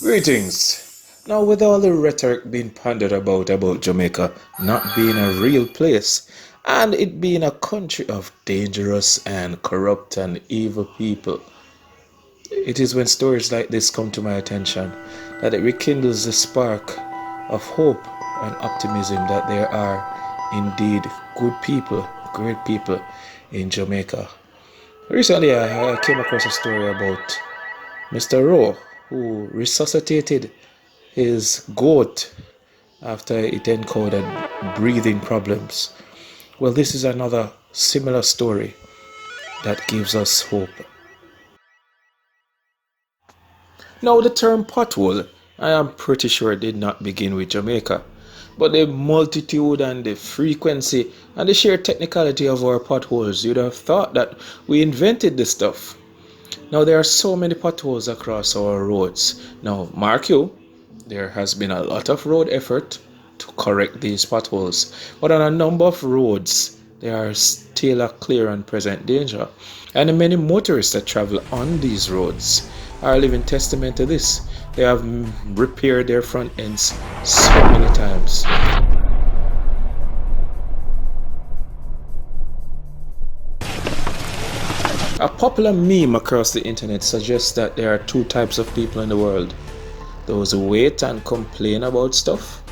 Greetings. Now, with all the rhetoric being pondered about Jamaica not being a real place and it being a country of dangerous and corrupt and evil people, it is when stories like this come to my attention that it rekindles the spark of hope and optimism that there are indeed good people, great people in Jamaica. Recently, I came across a story about Mr. Rowe, who resuscitated his goat after it encountered breathing problems. Well, this is another similar story that gives us hope. Now, the term pothole, I am pretty sure did not begin with Jamaica, but the multitude and the frequency and the sheer technicality of our potholes, you'd have thought that we invented this stuff. Now, there are so many potholes across our roads. Now, mark you, there has been a lot of road effort to correct these potholes, but on a number of roads, there are still a clear and present danger. And the many motorists that travel on these roads are a living testament to this. They have repaired their front ends so many times. A popular meme across the internet suggests that there are two types of people in the world: those who wait and complain about stuff,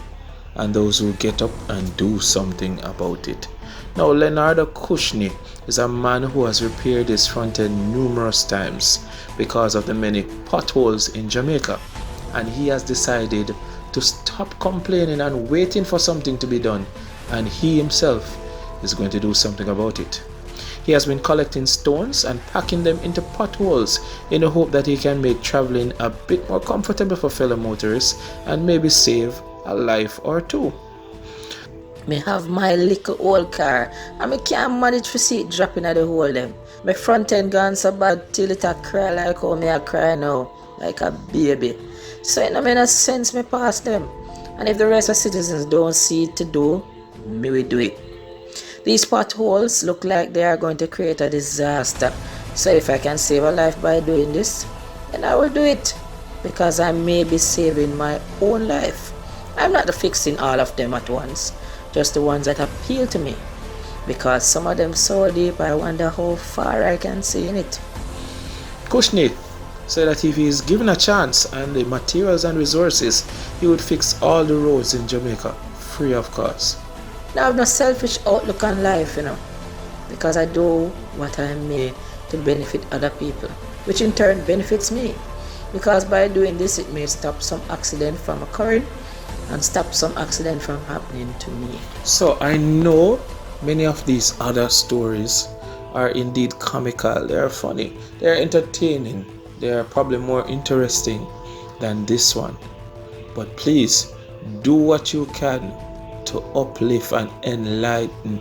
and those who get up and do something about it. Now, Leonardo Cushnie is a man who has repaired his front end numerous times because of the many potholes in Jamaica, and he has decided to stop complaining and waiting for something to be done, and he himself is going to do something about it. He has been collecting stones and packing them into potholes in the hope that he can make traveling a bit more comfortable for fellow motorists and maybe save a life or two. Me have my little old car and me can't manage to see it dropping at the hole them. My front end gone so bad till it a cry like how me a cry now, like a baby. So it no make no sense me pass them. And if the rest of citizens don't see it to do, me will do it. These potholes look like they are going to create a disaster. So if I can save a life by doing this, then I will do it. Because I may be saving my own life. I'm not fixing all of them at once, just the ones that appeal to me. Because some of them so deep, I wonder how far I can see in it. Cushnie said that if he is given a chance and the materials and resources, he would fix all the roads in Jamaica, free of cost. Now I have no selfish outlook on life, because I do what I may to benefit other people, which in turn benefits me. Because by doing this, it may stop some accident from occurring and stop some accident from happening to me. So I know many of these other stories are indeed comical, they are funny, they are entertaining, they are probably more interesting than this one. But please do what you can to uplift and enlighten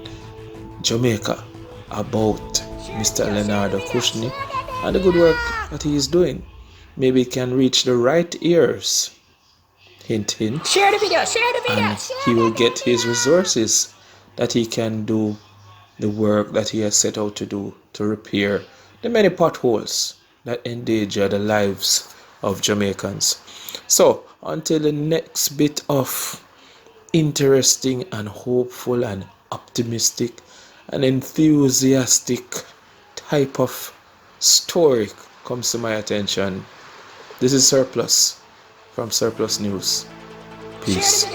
Jamaica about Mr. Leonardo Cushnie and the good work that he is doing. Maybe it can reach the right ears. Hint, hint. Share the video, share the video. And he will get his resources that he can do the work that he has set out to do to repair the many potholes that endanger the lives of Jamaicans. So, until the next bit of interesting and hopeful and optimistic and enthusiastic type of story comes to my attention, this is Surplus from Surplus News. Peace.